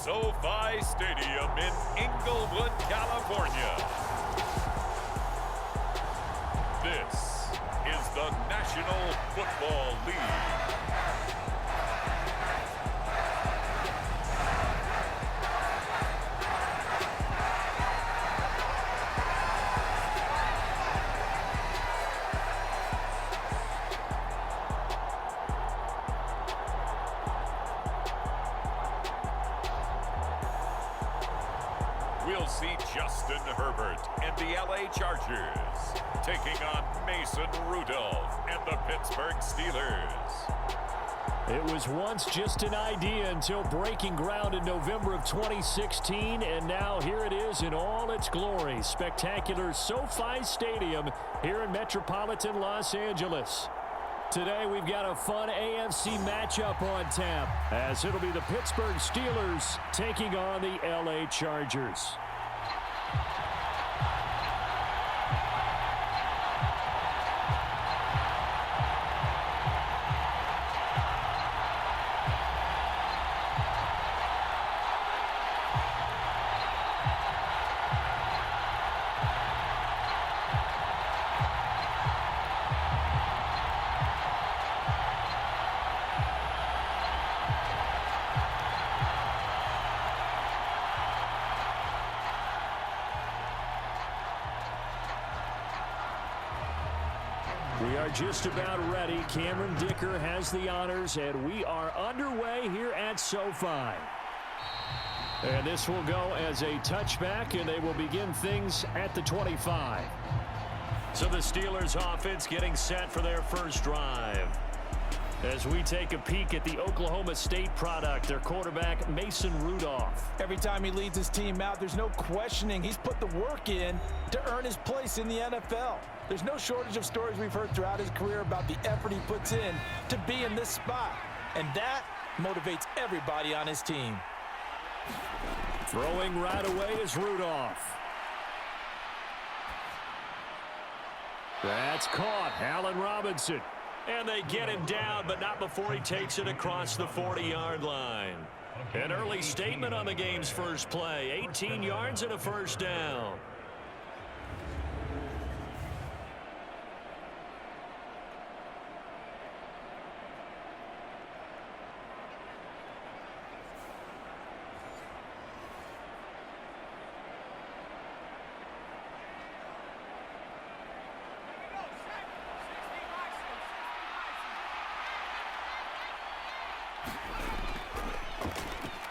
SoFi Stadium in Inglewood, California. This is the National Football League. We'll see Justin Herbert and the LA Chargers taking on Mason Rudolph and the Pittsburgh Steelers. It was once just an idea until breaking ground in November of 2016, and now here it is in all its glory. Spectacular SoFi Stadium here in metropolitan Los Angeles. Today we've got a fun AFC matchup on tap, as it'll be the Pittsburgh Steelers taking on the LA Chargers. We are just about ready. Cameron Dicker has the honors, and we are underway here at SoFi. And this will go as a touchback, and they will begin things at the 25. So the Steelers offense getting set for their first drive. As we take a peek at the Oklahoma State product, their quarterback, Mason Rudolph. Every time he leads his team out, there's no questioning. He's put the work in to earn his place in the NFL. There's no shortage of stories we've heard throughout his career about the effort he puts in to be in this spot. And that motivates everybody on his team. Throwing right away is Rudolph. That's caught. Allen Robinson. And they get him down, but not before he takes it across the 40-yard line. An early statement on the game's first play. 18 yards and a first down.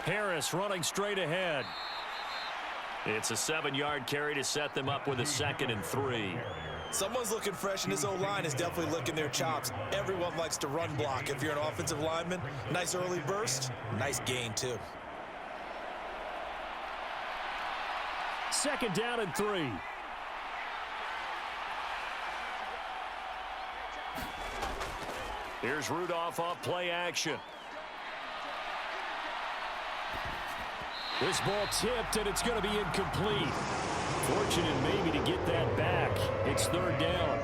Harris running straight ahead. It's a 7-yard carry to set them up with a 2nd and 3. Someone's looking fresh, and his O-line is definitely licking their chops. Everyone likes to run block. If you're an offensive lineman, nice early burst, nice gain too. 2nd down and 3. Here's Rudolph off play action. This ball tipped, and it's going to be incomplete. Fortunate maybe to get that back. It's 3rd down.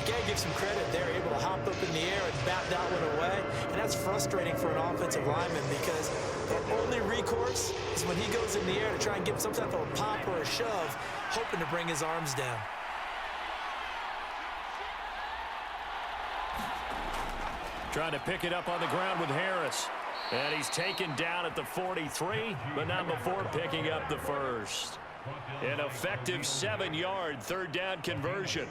You got to give some credit. They're able to hop up in the air and bat that one away. And that's frustrating for an offensive lineman because their only recourse is when he goes in the air to try and give some type of a pop or a shove, hoping to bring his arms down. Trying to pick it up on the ground with Harris. And he's taken down at the 43, but not before picking up the first. An effective 7-yard 3rd down conversion.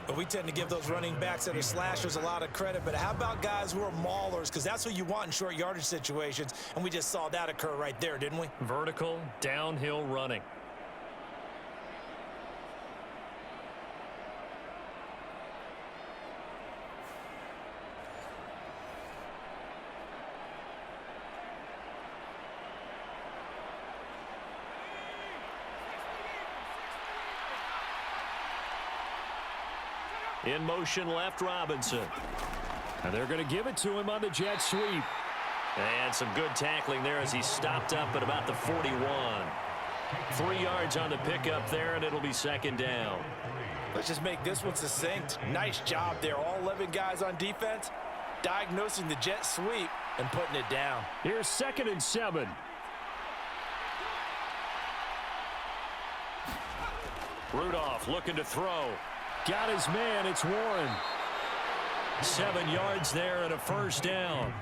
But we tend to give those running backs that are slashers a lot of credit. But how about guys who are maulers? Because that's what you want in short yardage situations. And we just saw that occur right there, didn't we? Vertical, downhill running. In motion left, Robinson. And they're going to give it to him on the jet sweep. And some good tackling there as he stopped up at about the 41. 3 yards on the pickup there, and it'll be 2nd down. Let's just make this one succinct. Nice job there. All 11 guys on defense diagnosing the jet sweep and putting it down. Here's 2nd and 7. Rudolph looking to throw. Got his man. It's Warren. 7 yards there and a first down.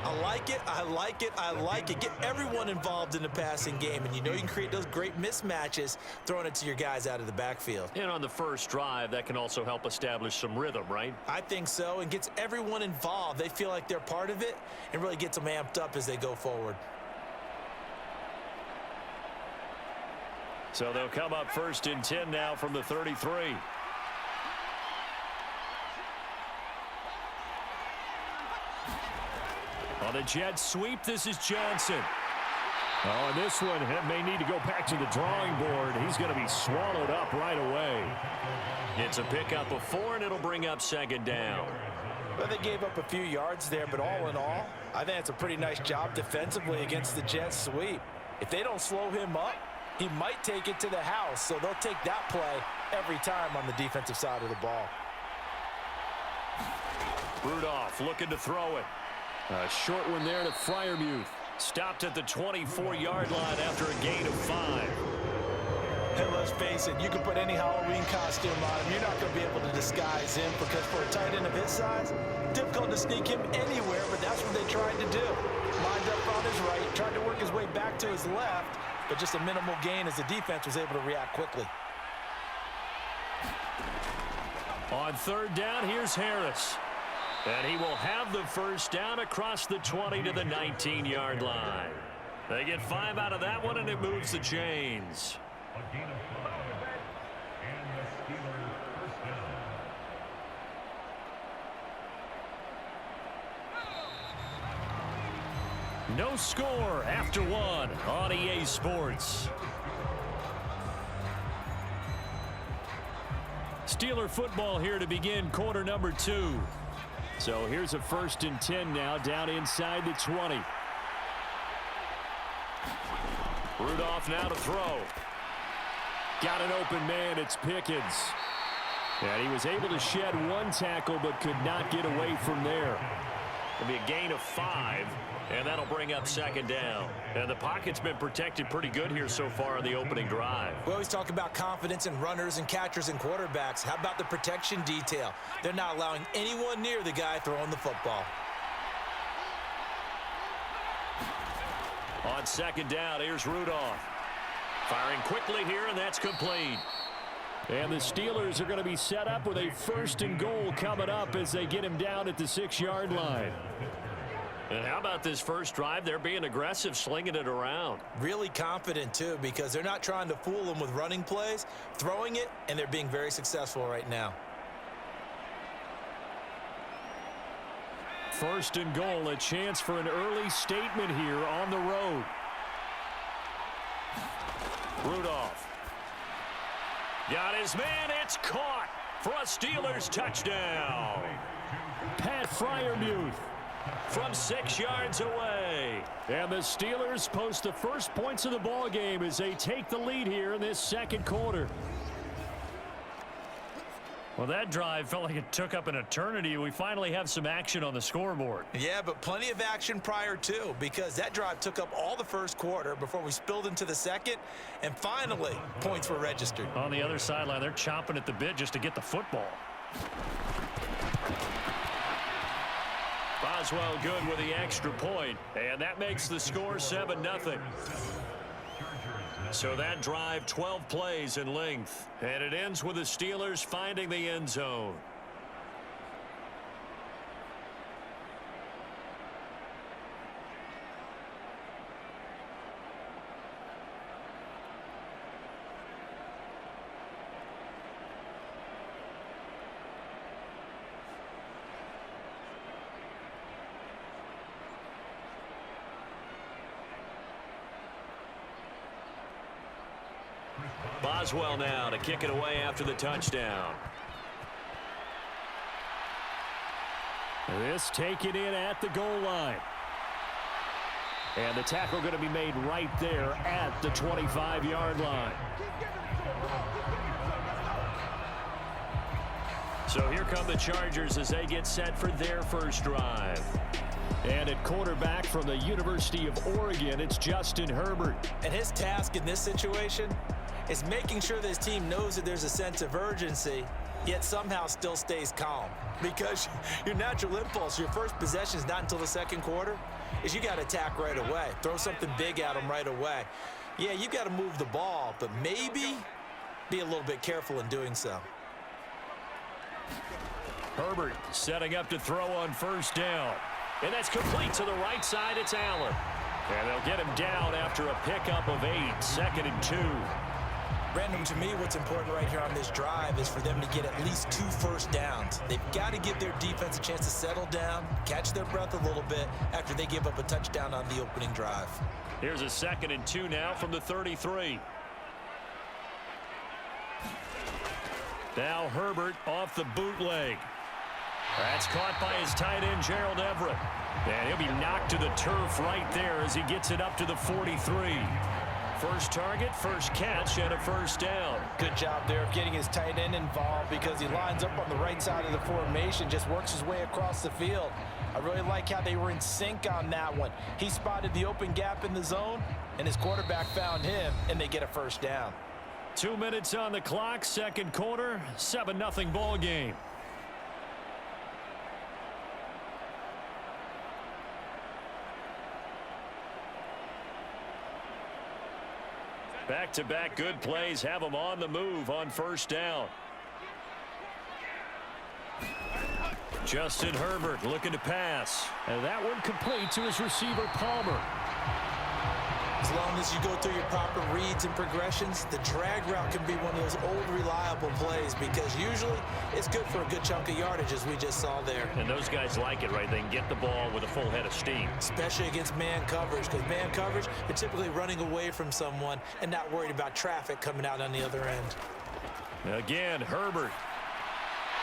I like it. I like it. I like it. Get everyone involved in the passing game, and you know you can create those great mismatches throwing it to your guys out of the backfield. And on the first drive, that can also help establish some rhythm, right? I think so, and gets everyone involved. They feel like they're part of it and really gets them amped up as they go forward. So they'll come up 1st and 10 now from the 33. On the jet sweep, this is Johnson. Oh, and this one may need to go back to the drawing board. He's going to be swallowed up right away. It's a pickup of 4, and it'll bring up 2nd down. Well, they gave up a few yards there, but all in all, I think it's a pretty nice job defensively against the jet sweep. If they don't slow him up, he might take it to the house, so they'll take that play every time on the defensive side of the ball. Rudolph looking to throw it. A short one there to Freiermuth. Stopped at the 24-yard line after a gain of 5. Hey, let's face it, you can put any Halloween costume on him. You're not going to be able to disguise him because for a tight end of his size, difficult to sneak him anywhere, but that's what they tried to do. Lined up on his right, tried to work his way back to his left, but just a minimal gain as the defense was able to react quickly. On 3rd down, here's Harris. And he will have the first down across the 20 to the 19-yard line. They get 5 out of that one, and it moves the chains. A gain of 5, and the Steelers first down. No score after 1 on EA Sports. Steeler football here to begin quarter number 2. So here's a 1st and 10 now down inside the 20. Rudolph now to throw. Got an open man. It's Pickens. And he was able to shed 1 tackle but could not get away from there. It'll be a gain of 5, and that'll bring up 2nd down. And the pocket's been protected pretty good here so far on the opening drive. We always talk about confidence in runners and catchers and quarterbacks. How about the protection detail? They're not allowing anyone near the guy throwing the football. On 2nd down, here's Rudolph. Firing quickly here, and that's complete. And the Steelers are going to be set up with a 1st and goal coming up as they get him down at the 6-yard line. And how about this first drive? They're being aggressive, slinging it around. Really confident, too, because they're not trying to fool them with running plays, throwing it, and they're being very successful right now. 1st and goal, a chance for an early statement here on the road. Rudolph. Got his man. It's caught for a Steelers touchdown. Pat Freiermuth from 6 yards away. And the Steelers post the first points of the ball game as they take the lead here in this 2nd quarter. Well, that drive felt like it took up an eternity. We finally have some action on the scoreboard. Yeah, but plenty of action prior to, because that drive took up all the 1st quarter before we spilled into the 2nd, and finally, points were registered. On the other sideline, they're chomping at the bit just to get the football. Boswell good with the extra point, and that makes the score 7-0. So that drive, 12 plays in length, and it ends with the Steelers finding the end zone. Boswell now to kick it away after the touchdown. This taken in at the goal line. And the tackle going to be made right there at the 25-yard line. So here come the Chargers as they get set for their first drive. And at quarterback from the University of Oregon, it's Justin Herbert. And his task in this situation is making sure that his team knows that there's a sense of urgency, yet somehow still stays calm. Because your natural impulse, your first possession is not until the second quarter, is you got to attack right away. Throw something big at them right away. Yeah, you got to move the ball, but maybe be a little bit careful in doing so. Herbert setting up to throw on first down. And that's complete to the right side. It's Allen. And they'll get him down after a pickup of 8. 2nd and 2. Brandon, to me, what's important right here on this drive is for them to get at least 2 first downs. They've got to give their defense a chance to settle down, catch their breath a little bit after they give up a touchdown on the opening drive. Here's a 2nd and 2 now from the 33. Now Herbert off the bootleg. That's caught by his tight end, Gerald Everett. And he'll be knocked to the turf right there as he gets it up to the 43. First target, first catch, and a first down. Good job there of getting his tight end involved because he lines up on the right side of the formation, just works his way across the field. I really like how they were in sync on that one. He spotted the open gap in the zone, and his quarterback found him, and they get a first down. 2 minutes on the clock, second quarter, 7-0 ball game. Back-to-back good plays have them on the move on first down. Justin Herbert looking to pass. And that one complete to his receiver, Palmer. As long as you go through your proper reads and progressions, the drag route can be one of those old reliable plays because usually it's good for a good chunk of yardage as we just saw there. And those guys like it, right? They can get the ball with a full head of steam. Especially against man coverage because man coverage, they're typically running away from someone and not worried about traffic coming out on the other end. Again, Herbert.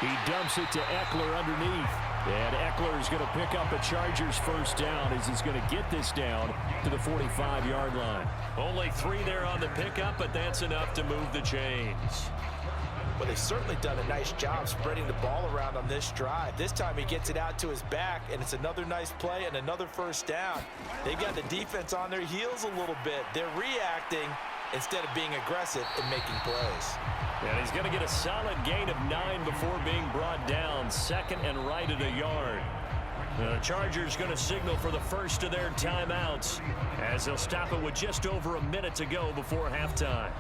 He dumps it to Eckler underneath. And Eckler is going to pick up a Chargers first down as he's going to get this down to the 45-yard line. Only 3 there on the pickup, but that's enough to move the chains. Well, they've certainly done a nice job spreading the ball around on this drive. This time he gets it out to his back, and it's another nice play and another first down. They've got the defense on their heels a little bit. They're reacting instead of being aggressive and making plays. And he's going to get a solid gain of 9 before being brought down. 2nd and right at a yard. The Chargers going to signal for the first of their timeouts as they'll stop it with just over a minute to go before halftime.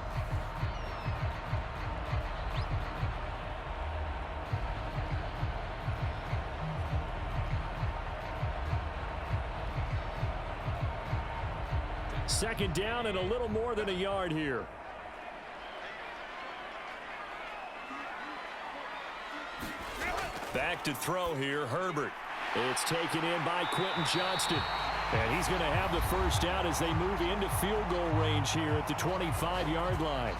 Second down and a little more than a yard here. Back to throw here, Herbert. It's taken in by Quentin Johnston. And he's going to have the first down as they move into field goal range here at the 25-yard line.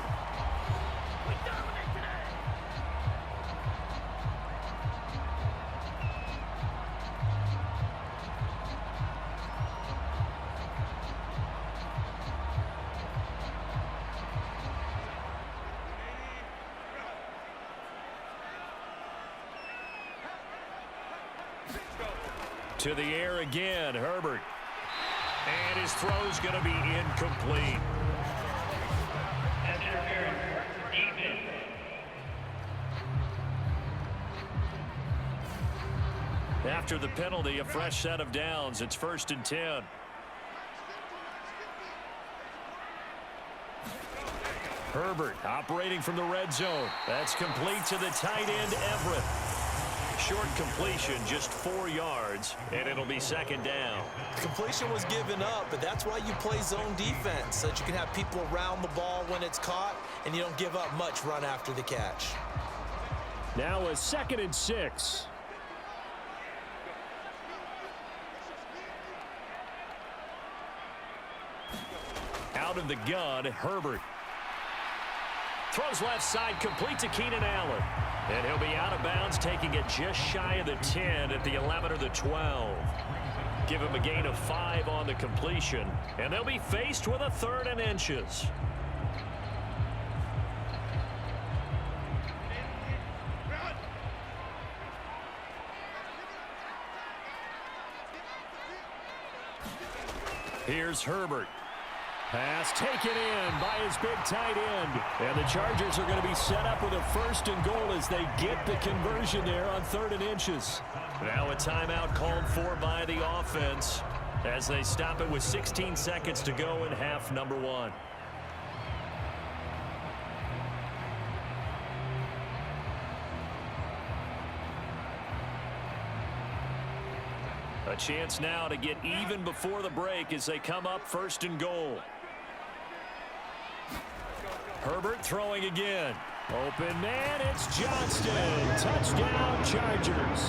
To the air again, Herbert. And his throw's going to be incomplete. After the penalty, a fresh set of downs. It's 1st and 10. Herbert operating from the red zone. That's complete to the tight end, Everett. Short completion, just 4 yards, and it'll be 2nd down. Completion was given up, but that's why you play zone defense, so that you can have people around the ball when it's caught, and you don't give up much run after the catch. Now a 2nd and 6. Out of the gun, Herbert. Throws left side, complete to Keenan Allen. And he'll be out of bounds, taking it just shy of the 10 at the 11 or the 12. Give him a gain of 5 on the completion. And they'll be faced with a 3rd and inches. Here's Herbert. Pass taken in by his big tight end. And the Chargers are going to be set up with a 1st and goal as they get the conversion there on 3rd and inches. Now a timeout called for by the offense as they stop it with 16 seconds to go in half number 1. A chance now to get even before the break as they come up 1st and goal. Herbert throwing again. Open man, it's Johnston. Touchdown, Chargers.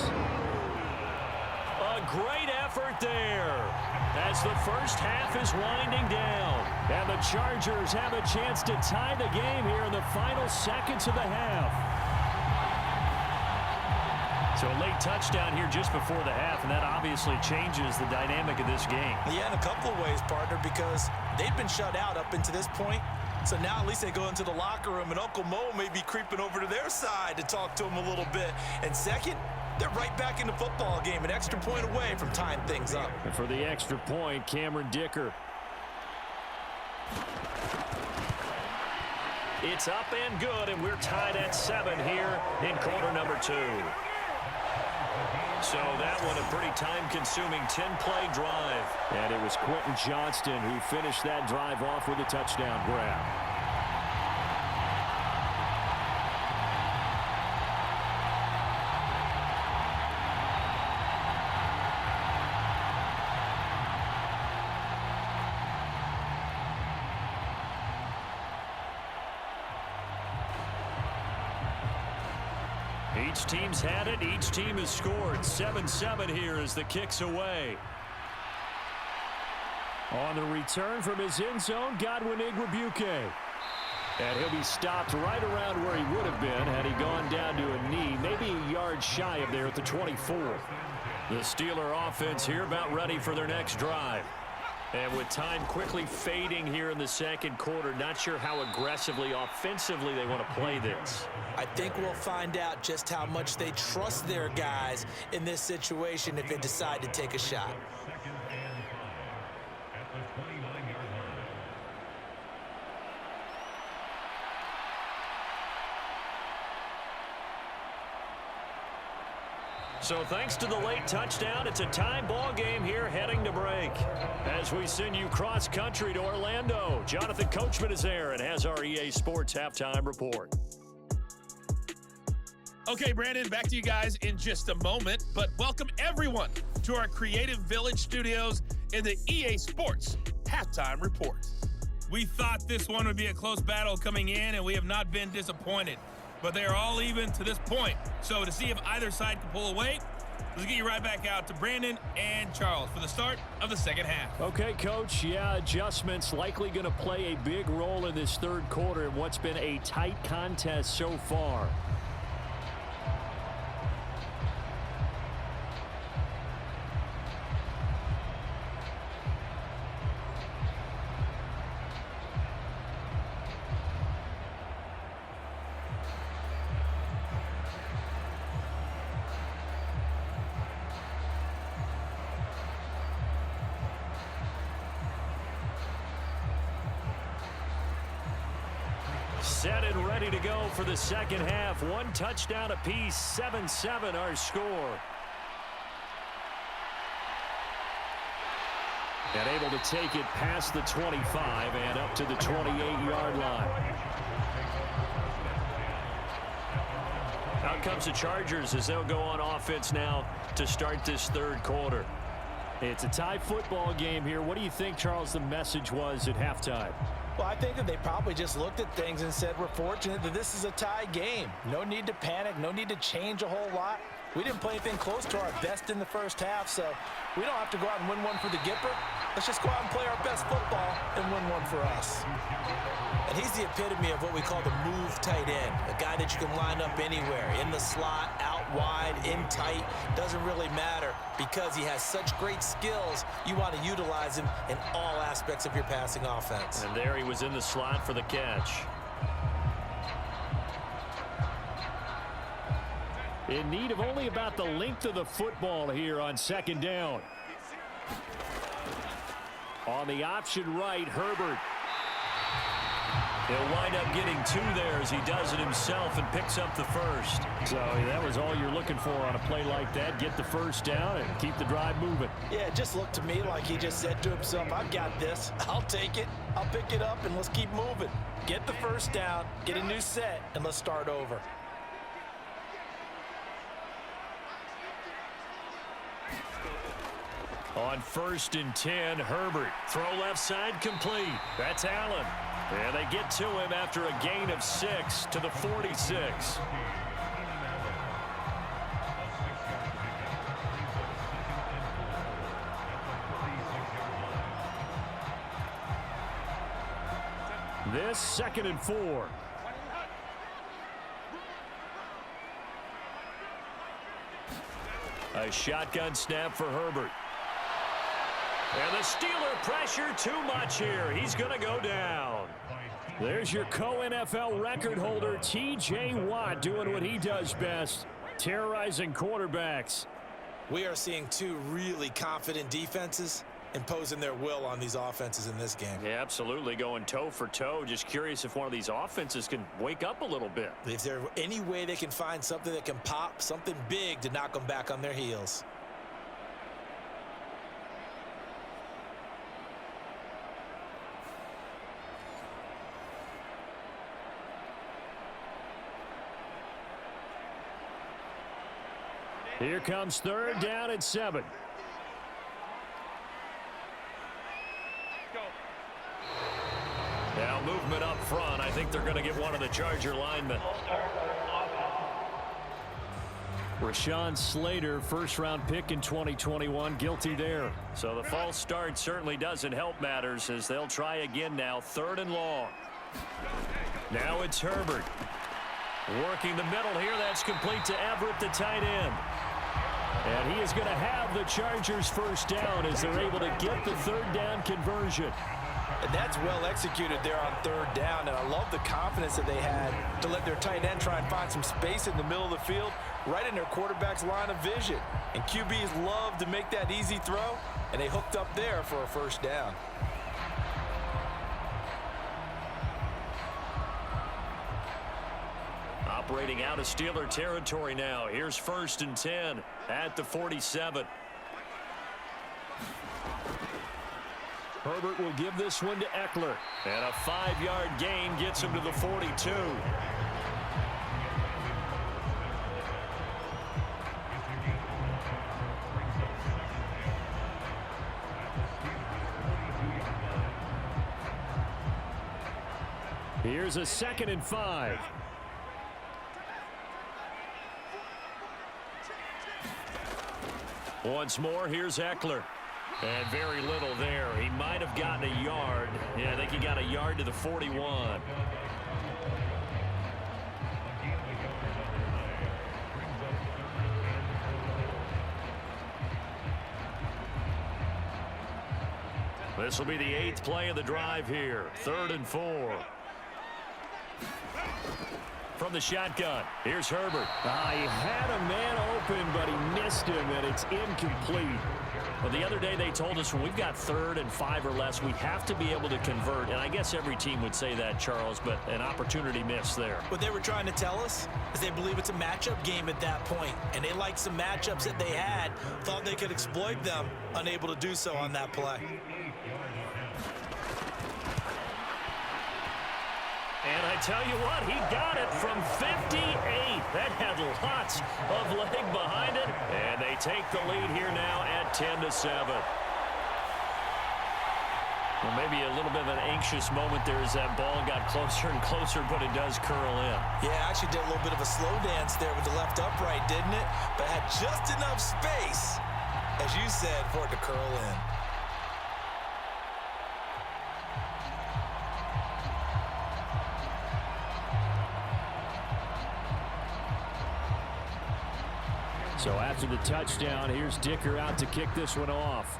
A great effort there as the first half is winding down. And the Chargers have a chance to tie the game here in the final seconds of the half. So a late touchdown here just before the half, and that obviously changes the dynamic of this game. Yeah, in a couple of ways, partner, because they've been shut out up until this point. So now at least they go into the locker room, and Uncle Mo may be creeping over to their side to talk to them a little bit. And second, they're right back in the football game, an extra point away from tying things up. And for the extra point, Cameron Dicker. It's up and good, and we're tied at 7 here in quarter number 2. So that one a pretty time-consuming 10-play drive. And it was Quentin Johnston who finished that drive off with a touchdown grab. Each team's had it. Each team has scored. 7-7 here as the kick's away. On the return from his end zone, Godwin Igwebuike. And he'll be stopped right around where he would have been had he gone down to a knee, maybe a yard shy of there at the 24. The Steeler offense here about ready for their next drive. And with time quickly fading here in the second quarter, not sure how aggressively, offensively they want to play this. I think we'll find out just how much they trust their guys in this situation if they decide to take a shot. So thanks to the late touchdown, it's a time ball game here heading to break. As we send you cross country to Orlando, Jonathan Coachman is there and has our EA Sports halftime report. Okay, Brandon, back to you guys in just a moment, but welcome everyone to our Creative Village studios in the EA Sports halftime report. We thought this one would be a close battle coming in, and we have not been disappointed. But they are all even to this point. So to see if either side can pull away, let's get you right back out to Brandon and Charles for the start of the second half. Okay, Coach. Yeah, adjustments likely going to play a big role in this third quarter in what's been a tight contest so far. Set and ready to go for the second half. One touchdown apiece, 7-7 our score. And able to take it past the 25 and up to the 28-yard line. Out comes the Chargers as they'll go on offense now to start this third quarter. It's a tie football game here. What do you think, Charles, the message was at halftime? Well, I think that they probably just looked at things and said, we're fortunate that this is a tie game. No need to panic. No need to change a whole lot. We didn't play anything close to our best in the first half, so we don't have to go out and win one for the Gipper. Let's just go out and play our best football and win one for us. And he's the epitome of what we call the move tight end, a guy that you can line up anywhere, in the slot, out wide, in tight, doesn't really matter because he has such great skills. You want to utilize him in all aspects of your passing offense. And there he was in the slot for the catch. In need of only about the length of the football here on second down. On the option right, Herbert. He'll wind up getting 2 there as he does it himself and picks up the first. So that was all you're looking for on a play like that. Get the first down and keep the drive moving. Yeah, it just looked to me like he just said to himself, I've got this. I'll take it. I'll pick it up, and let's keep moving. Get the first down, get a new set, and let's start over. On 1st and 10, Herbert. Throw left side complete. That's Allen. And they get to him after a gain of 6 to the 46. This 2nd and 4. A shotgun snap for Herbert. And the Steeler pressure too much here. He's going to go down. There's your co-NFL record holder, T.J. Watt, doing what he does best, terrorizing quarterbacks. We are seeing 2 really confident defenses imposing their will on these offenses in this game. Yeah, absolutely, going toe for toe. Just curious if one of these offenses can wake up a little bit. If there's any way they can find something that can pop, something big to knock them back on their heels. Here comes 3rd down at 7. Now movement up front. I think they're going to get one of the Charger linemen. Rashawn Slater, 1st-round pick in 2021, guilty there. So the false start certainly doesn't help matters as they'll try again now, 3rd and long. Now it's Herbert. Working the middle here. That's complete to Everett, the tight end. And he is going to have the Chargers first down as they're able to get the 3rd down conversion. And that's well executed there on 3rd down. And I love the confidence that they had to let their tight end try and find some space in the middle of the field, right in their quarterback's line of vision. And QBs love to make that easy throw, and they hooked up there for a first down. Operating out of Steeler territory now. Here's 1st and 10 at the 47. Herbert will give this one to Eckler. And a 5-yard gain gets him to the 42. Here's a 2nd and 5. Once more, here's Eckler. And very little there. He might have gotten a yard. Yeah, I think he got a yard to the 41. This will be the 8th play of the drive here. 3rd and 4. From the shotgun, here's Herbert. He had a man open, but he missed him, and it's incomplete. Well, the other day they told us when we've got 3rd and 5 or less, we have to be able to convert. And I guess every team would say that, Charles, but an opportunity missed there. What they were trying to tell us is they believe it's a matchup game at that point, and they liked some matchups that they had, thought they could exploit them, unable to do so on that play. And I tell you what, he got it from 58. That had lots of leg behind it. And they take the lead here now at 10-7. Well, maybe a little bit of an anxious moment there as that ball got closer and closer, but it does curl in. Yeah, actually did a little bit of a slow dance there with the left upright, didn't it? But had just enough space, as you said, for it to curl in. So after the touchdown, here's Dicker out to kick this one off.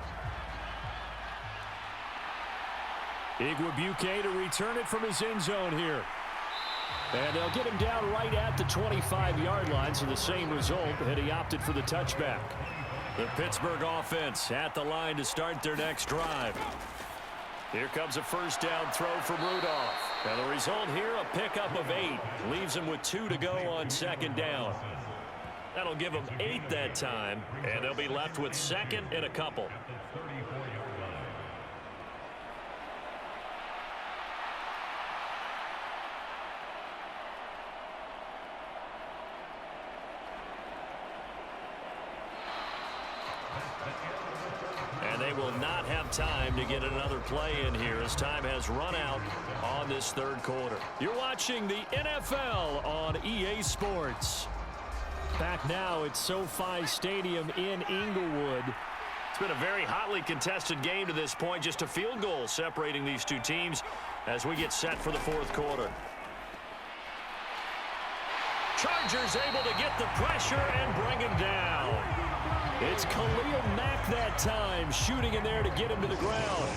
Igwebuike to return it from his end zone here. And they'll get him down right at the 25-yard line, so the same result, and he opted for the touchback. The Pittsburgh offense at the line to start their next drive. Here comes a first down throw for Rudolph. And the result here, a pickup of 8. Leaves him with 2 to go on second down. That'll give them 8 that time, and they'll be left with second and a couple. And they will not have time to get another play in here as time has run out on this third quarter. You're watching the NFL on EA Sports. Back now at SoFi Stadium in Inglewood. It's been a very hotly contested game to this point. Just a field goal separating these two teams as we get set for the fourth quarter. Chargers able to get the pressure and bring him down. It's Khalil Mack that time, shooting in there to get him to the ground.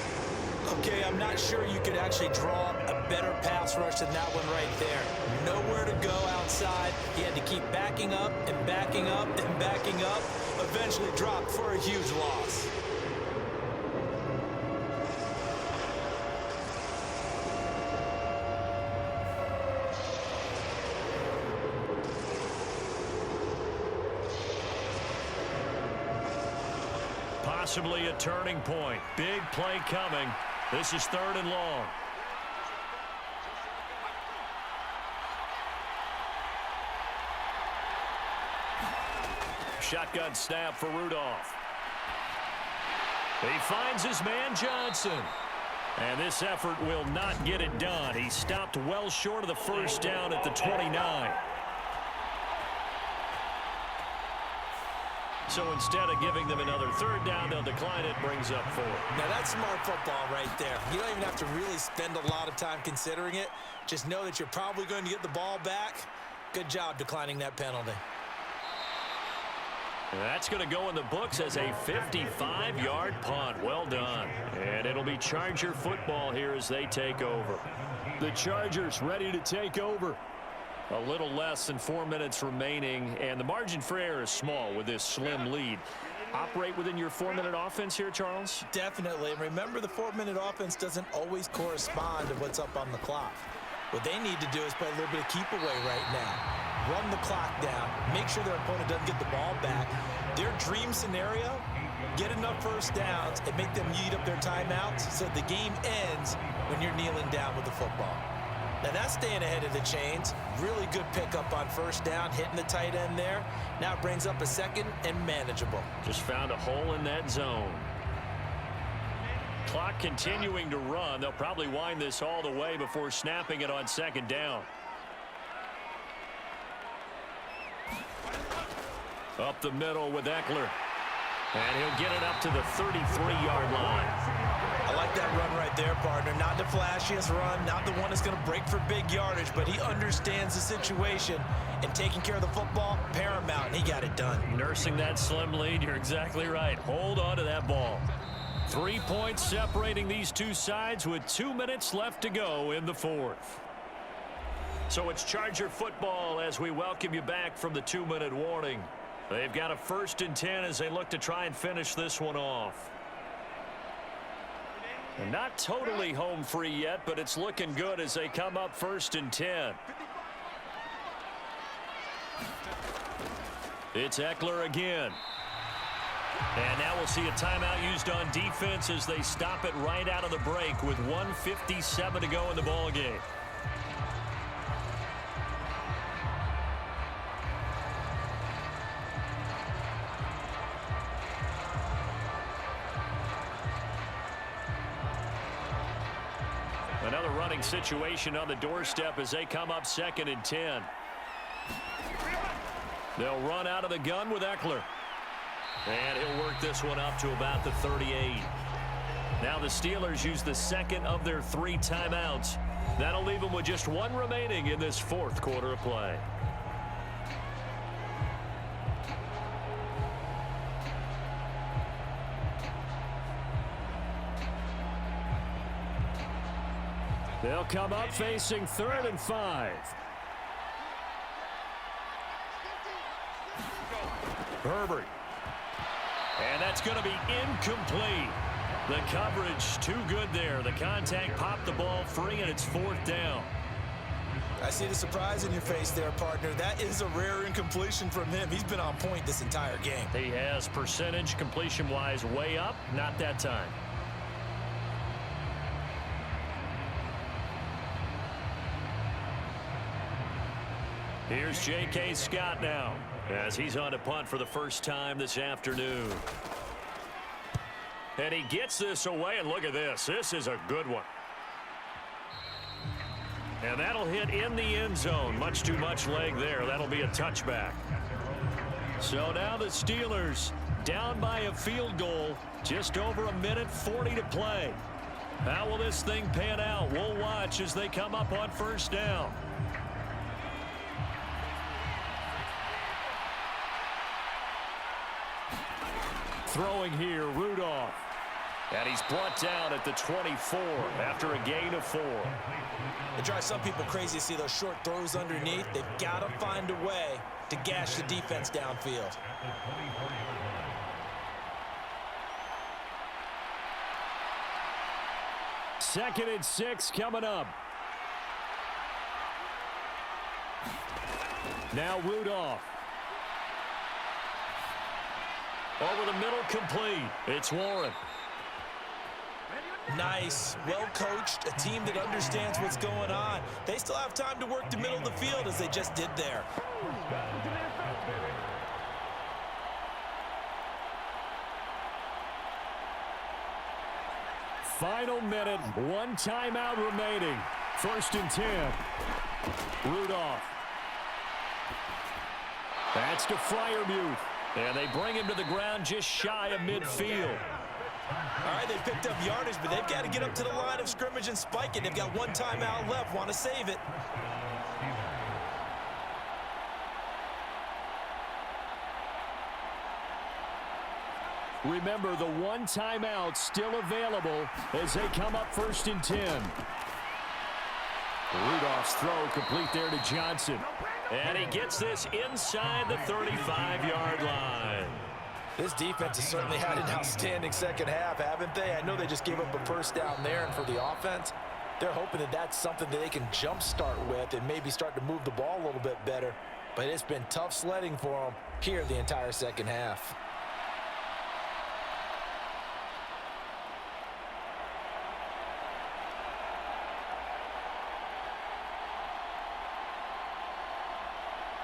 Okay, I'm not sure you could actually draw a better pass rush than that one right there. Nowhere to go outside. He had to keep backing up and backing up and backing up. Eventually dropped for a huge loss. Possibly a turning point. Big play coming. This is 3rd and long. Shotgun snap for Rudolph. He finds his man Johnson. And this effort will not get it done. He stopped well short of the first down at the 29. So instead of giving them another 3rd down, they'll decline it. Brings up 4. Now that's smart football right there. You don't even have to really spend a lot of time considering it. Just know that you're probably going to get the ball back. Good job declining that penalty. And that's going to go in the books as a 55-yard punt. Well done. And it'll be Charger football here as they take over. The Chargers ready to take over. A little less than 4 minutes remaining, and the margin for error is small with this slim lead. Operate within your 4-minute offense here, Charles? Definitely. And remember, the 4-minute offense doesn't always correspond to what's up on the clock. What they need to do is play a little bit of keep away right now. Run the clock down. Make sure their opponent doesn't get the ball back. Their dream scenario, get enough first downs and make them eat up their timeouts so the game ends when you're kneeling down with the football. Now that's staying ahead of the chains. Really good pickup on first down, hitting the tight end there. Now it brings up a second and manageable. Just found a hole in that zone. Clock continuing to run. They'll probably wind this all the way before snapping it on 2nd down. Up the middle with Eckler. And he'll get it up to the 33-yard line. I like that run right there, partner. Not the flashiest run, not the one that's going to break for big yardage, but he understands the situation, and taking care of the football, paramount, and he got it done. Nursing that slim lead, you're exactly right. Hold on to that ball. 3 points separating these two sides with 2 minutes left to go in the fourth. So it's Charger football as we welcome you back from the 2-minute warning. They've got a 1st and 10 as they look to try and finish this one off. And not totally home free yet, but it's looking good as they come up 1st and 10. It's Eckler again. And now we'll see a timeout used on defense as they stop it right out of the break with 1:57 to go in the ball game. Another running situation on the doorstep as they come up 2nd and 10. They'll run out of the gun with Eckler. And he'll work this one up to about the 38. Now the Steelers use the 2nd of their 3 timeouts. That'll leave them with just 1 remaining in this 4th quarter of play. They'll come up facing 3rd and 5. Herbert. And that's going to be incomplete. The coverage too good there. The contact popped the ball free, and it's 4th down. I see the surprise in your face there, partner. That is a rare incompletion from him. He's been on point this entire game. He has percentage completion-wise way up. Not that time. Here's J.K. Scott now as he's on to punt for the first time this afternoon. And he gets this away, and look at this. This is a good one. And that'll hit in the end zone. Much too much leg there. That'll be a touchback. So now the Steelers down by a field goal. Just over a minute 40 to play. How will this thing pan out? We'll watch as they come up on first down. Throwing here, Rudolph. And he's brought down at the 24 after a gain of 4. It drives some people crazy to see those short throws underneath. They've got to find a way to gash the defense downfield. Second and 6 coming up. Now Rudolph. Over the middle, complete. It's Warren. Nice, well coached, a team that understands what's going on. They still have time to work the middle of the field as they just did there. Final minute, 1 timeout remaining. 1st and 10. Rudolph. That's to Freiermuth. And they bring him to the ground just shy of midfield. All right, they picked up yardage, but they've got to get up to the line of scrimmage and spike it. They've got 1 timeout left, want to save it. Remember, the 1 timeout still available as they come up 1st and 10. Rudolph's throw complete there to Johnson. And he gets this inside the 35-yard line. This defense has certainly had an outstanding second half, haven't they? I know they just gave up a first down there, and for the offense, they're hoping that that's something that they can jumpstart with and maybe start to move the ball a little bit better. But it's been tough sledding for them here the entire second half.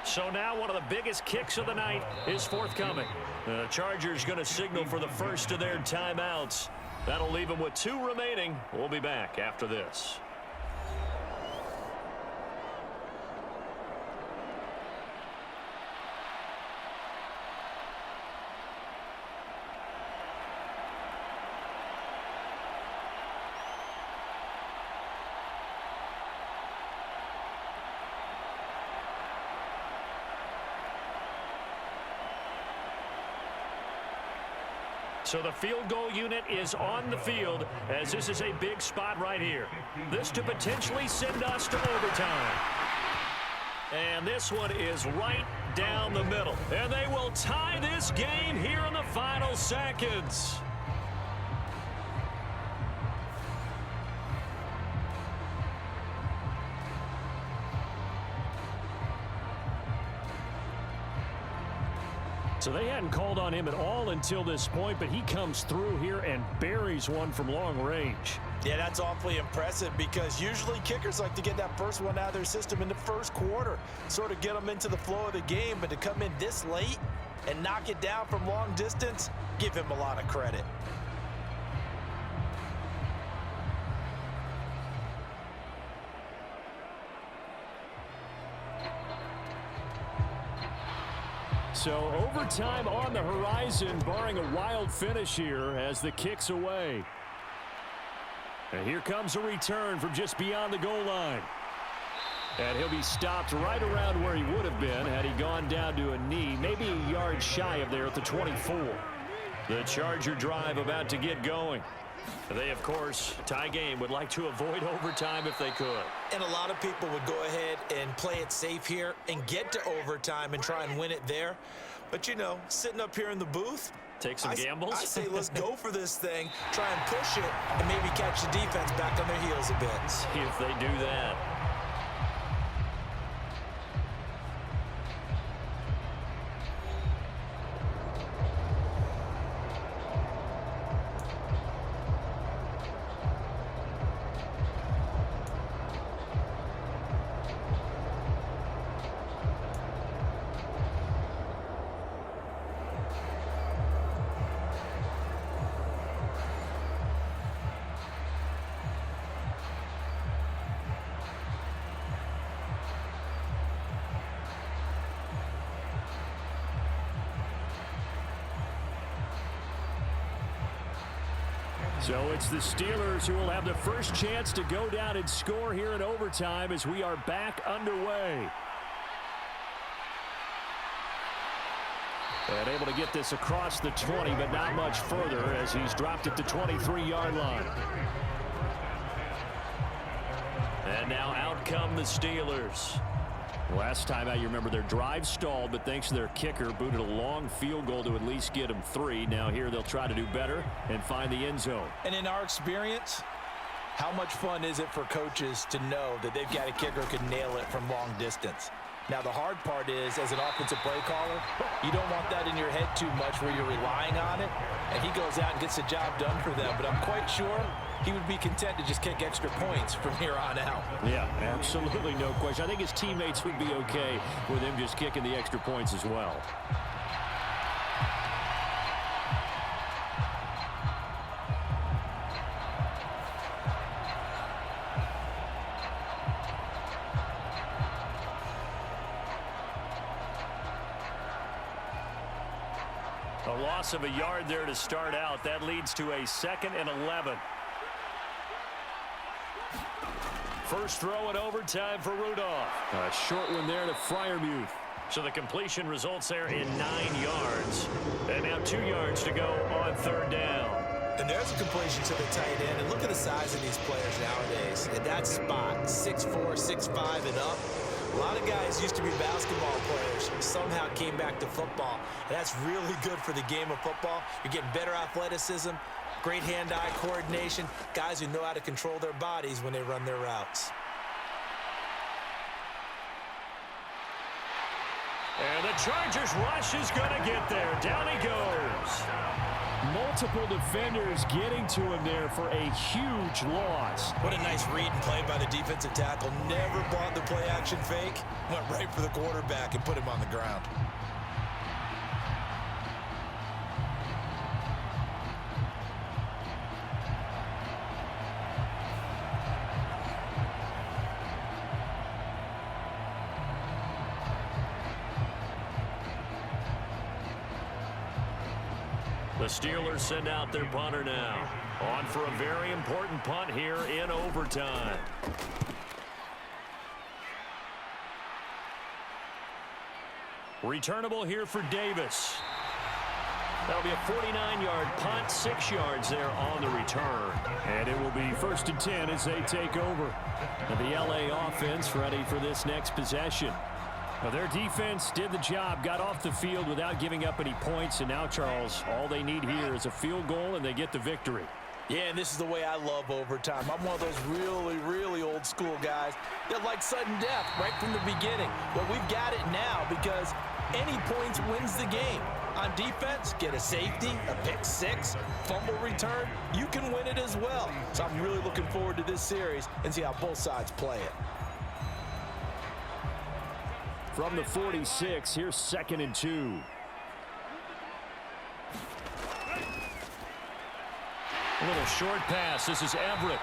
So now one of the biggest kicks of the night is forthcoming. The Chargers going to signal for the first of their timeouts. That'll leave them with 2 remaining. We'll be back after this. So the field goal unit is on the field as this is a big spot right here. This to potentially send us to overtime. And this one is right down the middle. And they will tie this game here in the final seconds. So they hadn't called on him at all until this point, but he comes through here and buries one from long range. Yeah, that's awfully impressive because usually kickers like to get that first one out of their system in the first quarter, sort of get them into the flow of the game, but to come in this late and knock it down from long distance, give him a lot of credit. So overtime on the horizon, barring a wild finish here as the kick's away. And here comes a return from just beyond the goal line. And he'll be stopped right around where he would have been had he gone down to a knee, maybe a yard shy of there at the 24. The Charger drive about to get going. They, of course, tie game, would like to avoid overtime if they could. And a lot of people would go ahead and play it safe here and get to overtime and try and win it there. But, you know, sitting up here in the booth, take some gambles. I say let's go for this thing, try and push it, and maybe catch the defense back on their heels a bit. See if they do that. So it's the Steelers who will have the first chance to go down and score here in overtime as we are back underway. And able to get this across the 20, but not much further as he's dropped it to 23-yard line. And now out come the Steelers. Last time out, you remember their drive stalled, but thanks to their kicker, booted a long field goal to at least get them 3. Now here they'll try to do better and find the end zone. And in our experience, how much fun is it for coaches to know that they've got a kicker who can nail it from long distance? Now, the hard part is, as an offensive play caller, you don't want that in your head too much where you're relying on it, and he goes out and gets the job done for them. But I'm quite sure he would be content to just kick extra points from here on out. Yeah, absolutely no question. I think his teammates would be okay with him just kicking the extra points as well. A loss of a yard there to start out. That leads to a 2nd and 11. First throw in overtime for Rudolph. A short one there to Freiermuth. So the completion results there in 9 yards. And now 2 yards to go on 3rd down. And there's a completion to the tight end. And look at the size of these players nowadays. At that spot, 6'4", 6'5", and up. A lot of guys used to be basketball players, somehow came back to football. And that's really good for the game of football. You're getting better athleticism, great hand-eye coordination, guys who know how to control their bodies when they run their routes. And the Chargers rush is going to get there. Down he goes. Multiple defenders getting to him there for a huge loss. What a nice read and play by the defensive tackle. Never bought the play-action fake. Went right for the quarterback and put him on the ground. The Steelers send out their punter now. On for a very important punt here in overtime. Returnable here for Davis. That'll be a 49-yard punt, 6 yards there on the return. And it will be 1st and 10 as they take over. And the LA offense ready for this next possession. Well, their defense did the job, got off the field without giving up any points, and now, Charles, all they need here is a field goal, and they get the victory. Yeah, and this is the way I love overtime. I'm one of those really, really old school guys that like sudden death right from the beginning. But we've got it now because any points wins the game. On defense, get a safety, a pick six, fumble return, you can win it as well. So I'm really looking forward to this series and see how both sides play it. From the 46, here's 2nd and 2. A little short pass. This is Everett.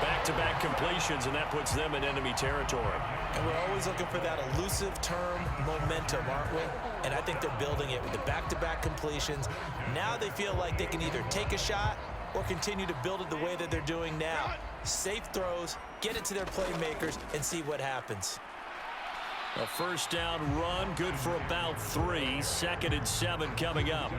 Back-to-back completions, and that puts them in enemy territory. And we're always looking for that elusive term momentum, aren't we? And I think they're building it with the back-to-back completions. Now they feel like they can either take a shot or continue to build it the way that they're doing now. Safe throws, get it to their playmakers, and see what happens. A 1st down run, good for about 3. 2nd and 7 coming up.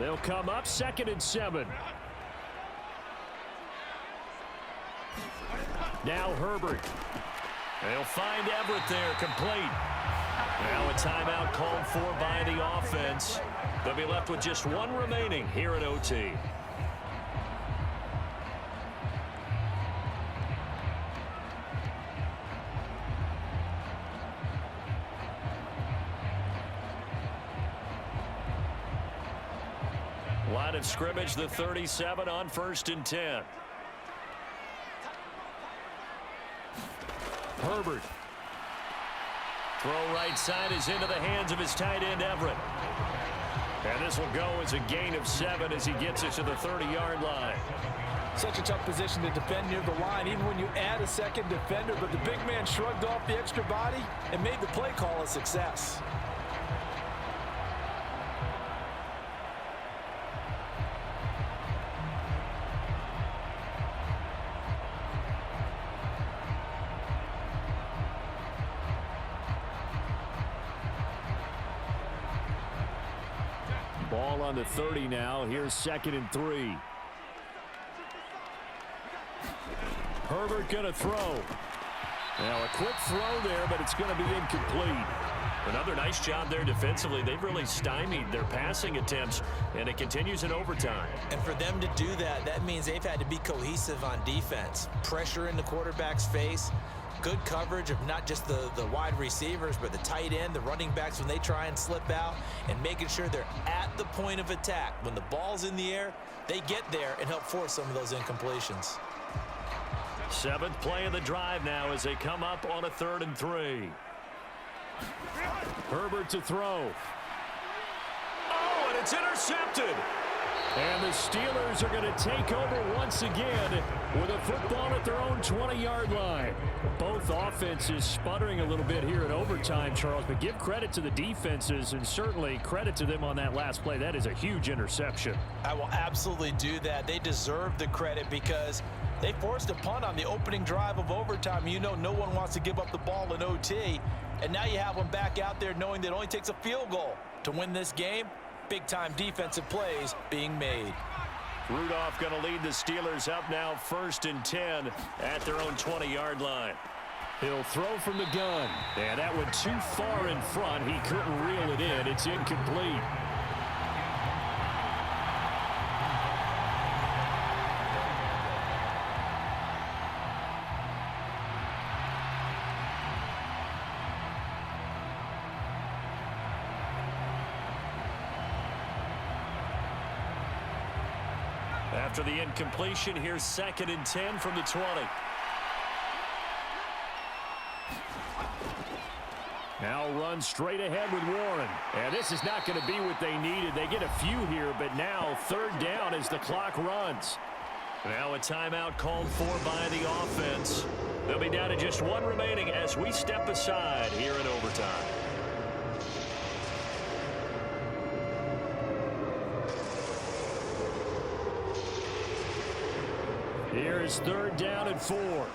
They'll come up 2nd and 7. Now Herbert. They'll find Everett there, complete. Now a timeout called for by the offense. They'll be left with just one remaining here at OT. Line of scrimmage, the 37 on 1st and 10. Herbert. Throw right side is into the hands of his tight end, Everett. And this will go as a gain of 7 as he gets it to the 30-yard line. Such a tough position to defend near the line, even when you add a second defender. But the big man shrugged off the extra body and made the play call a success. Ball on the 30 now. Here's 2nd and 3. Herbert going to throw. Now a quick throw there, but it's going to be incomplete. Another nice job there defensively. They've really stymied their passing attempts, and it continues in overtime. And for them to do that, that means they've had to be cohesive on defense. Pressure in the quarterback's face. Good coverage of not just the wide receivers, but the tight end, the running backs when they try and slip out, and making sure they're at the point of attack. When the ball's in the air, they get there and help force some of those incompletions. 7th play of the drive now as they come up on a 3rd and 3. Herbert to throw. Oh, and it's intercepted. And the Steelers are going to take over once again with a football at their own 20-yard line. Both offenses sputtering a little bit here in overtime, Charles, but give credit to the defenses and certainly credit to them on that last play. That is a huge interception. I will absolutely do that. They deserve the credit because they forced a punt on the opening drive of overtime. You know no one wants to give up the ball in OT, and now you have them back out there knowing that it only takes a field goal to win this game. Big-time defensive plays being made. Rudolph going to lead the Steelers up now 1st and 10 at their own 20-yard line. He'll throw from the gun. And that went too far in front. He couldn't reel it in. It's incomplete. After the incompletion, here's 2nd and 10 from the 20. Now run straight ahead with Warren. And this is not going to be what they needed. They get a few here, but now 3rd down as the clock runs. Now a timeout called for by the offense. They'll be down to just one remaining as we step aside here in overtime. Here's 3rd down and 4.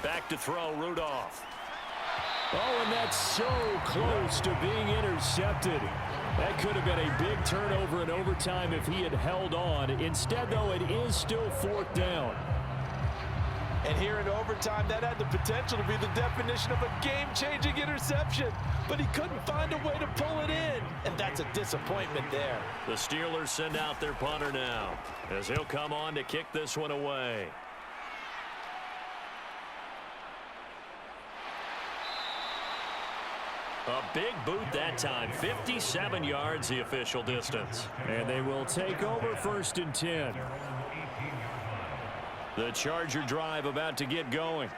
Back to throw, Rudolph. Oh, and that's so close to being intercepted. That could have been a big turnover in overtime if he had held on. Instead, though, it is still 4th down. And here in overtime, that had the potential to be the definition of a game-changing interception. But he couldn't find a way to pull it in. And that's a disappointment there. The Steelers send out their punter now as he'll come on to kick this one away. A big boot that time. 57 yards the official distance. And they will take over 1st and 10. The Charger drive about to get going.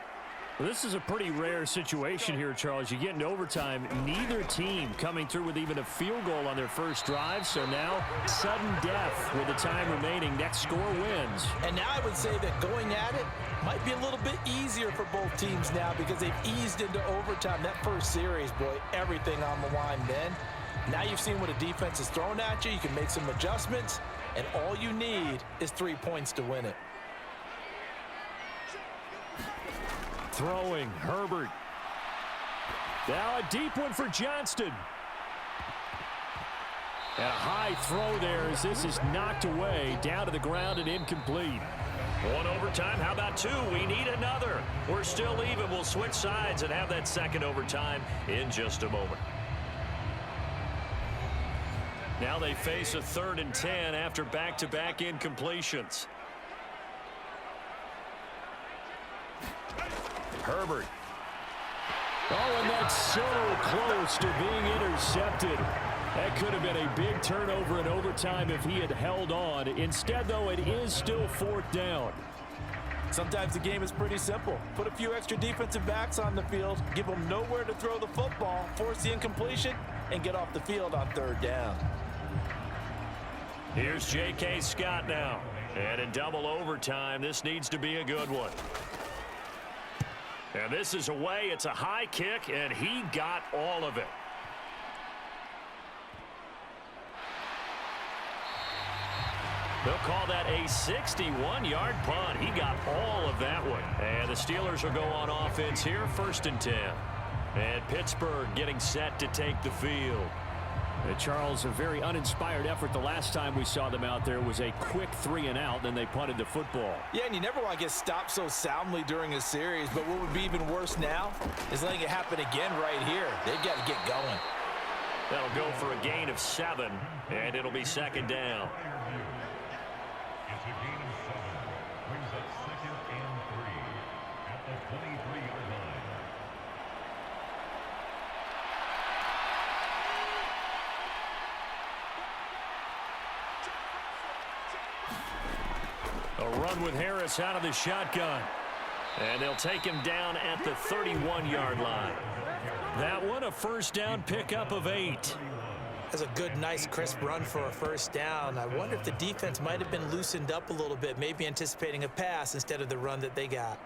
Well, this is a pretty rare situation here, Charles. You get into overtime, neither team coming through with even a field goal on their first drive. So now, sudden death with the time remaining. Next score wins. And now I would say that going at it might be a little bit easier for both teams now because they've eased into overtime. That first series, boy, everything on the line then. Now you've seen what a defense is thrown at you. You can make some adjustments, and all you need is 3 points to win it. Throwing, Herbert. Now a deep one for Johnston. And a high throw there as this is knocked away, down to the ground and incomplete. One overtime. How about two? We need another. We're still even. We'll switch sides and have that second overtime in just a moment. Now they face a 3rd and 10 after back-to-back incompletions. Herbert. Oh, and that's so close to being intercepted. That could have been a big turnover in overtime if he had held on. Instead, though, it is still 4th down. Sometimes the game is pretty simple. Put a few extra defensive backs on the field, give them nowhere to throw the football, force the incompletion, and get off the field on 3rd down. Here's J.K. Scott now. And in double overtime, this needs to be a good one. And this is away. It's a high kick, and he got all of it. They'll call that a 61-yard punt. He got all of that one. And the Steelers will go on offense here, 1st and 10. And Pittsburgh getting set to take the field. Charles, a very uninspired effort the last time we saw them out there. It was a quick 3-and-out, then they punted the football. Yeah, and you never want to get stopped so soundly during a series, but what would be even worse now is letting it happen again right here. They've got to get going. That'll go for a gain of 7, and it'll be 2nd down. It's a gain of 7. Brings up 2nd and 3 at the 23-yard line. A run with Harris out of the shotgun. And they'll take him down at the 31-yard line. That one, a 1st down pickup of 8. That's a good, nice, crisp run for a 1st down. I wonder if the defense might have been loosened up a little bit, maybe anticipating a pass instead of the run that they got.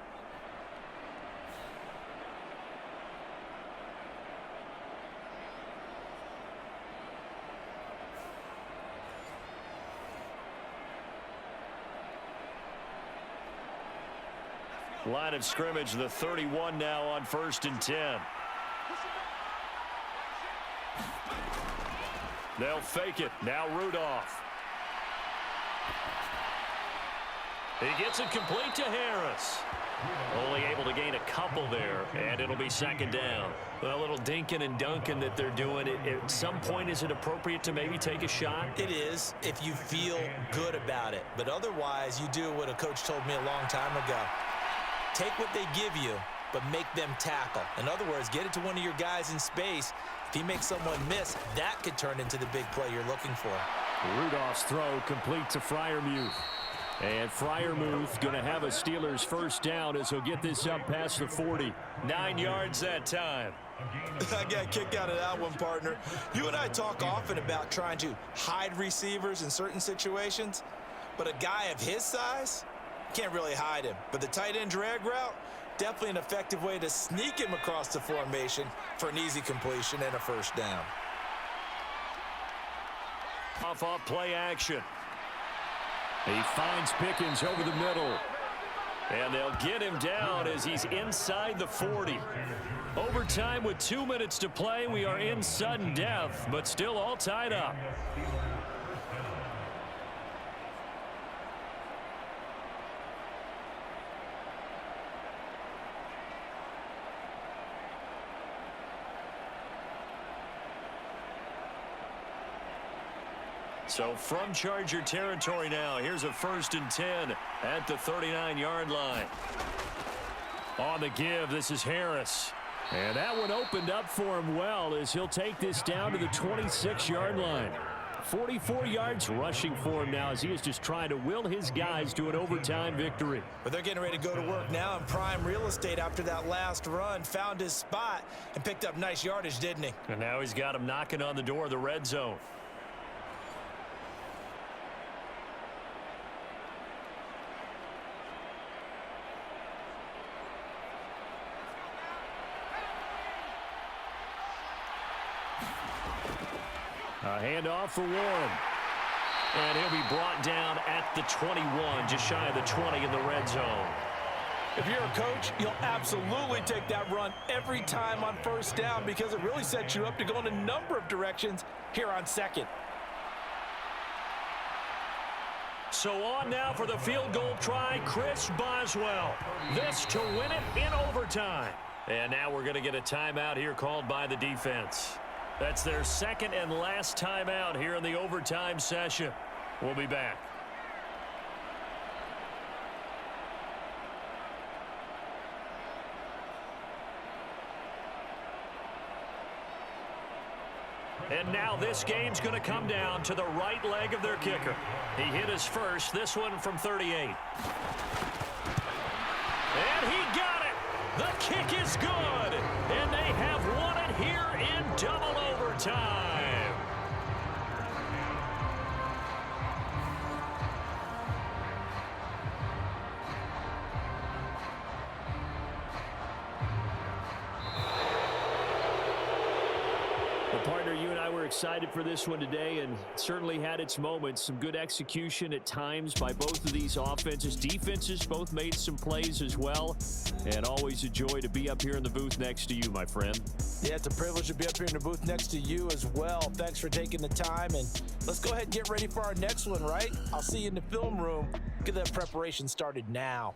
Line of scrimmage, the 31 now on 1st and 10. They'll fake it. Now Rudolph. He gets it complete to Harris. Only able to gain a couple there, and it'll be 2nd down. A little dinking and dunking that they're doing. At some point, is it appropriate to maybe take a shot? It is, if you feel good about it. But otherwise, you do what a coach told me a long time ago. Take what they give you, but make them tackle. In other words, get it to one of your guys in space. If he makes someone miss, that could turn into the big play you're looking for. Rudolph's throw complete to Freiermuth. And Freiermuth going to have a Steelers 1st down as he'll get this up past the 40. 9 yards that time. I got a kick out of that one, partner. You and I talk often about trying to hide receivers in certain situations, but a guy of his size can't really hide him. But the tight end drag route, definitely an effective way to sneak him across the formation for an easy completion and a 1st down. Off play action. He finds Pickens over the middle. And they'll get him down as he's inside the 40. Overtime with 2 minutes to play. We are in sudden death, but still all tied up. So from Charger territory now, here's a 1st and 10 at the 39-yard line. On the give, this is Harris. And that one opened up for him well as he'll take this down to the 26-yard line. 44 yards rushing for him now as he is just trying to will his guys to an overtime victory. But they're getting ready to go to work now in prime real estate after that last run. Found his spot and picked up nice yardage, didn't he? And now he's got him knocking on the door of the red zone. A handoff for Warren. And he'll be brought down at the 21, just shy of the 20 in the red zone. If you're a coach, you'll absolutely take that run every time on first down because it really sets you up to go in a number of directions here on second. So on now for the field goal try, Chris Boswell. This to win it in overtime. And now we're going to get a timeout here called by the defense. That's their second and last timeout here in the overtime session. We'll be back. And now this game's going to come down to the right leg of their kicker. He hit his first, this one from 38. And he got it! The kick is good! And they have won it here in double overtime. Partner, you and I were excited for this one today, and it certainly had its moments. Some good execution at times by both of these offenses. Defenses both made some plays as well, and always a joy to be up here in the booth next to you, my friend. Yeah, it's a privilege to be up here in the booth next to you as well. Thanks for taking the time, and let's go ahead and get ready for our next one, right? I'll see you in the film room. Get that preparation started now.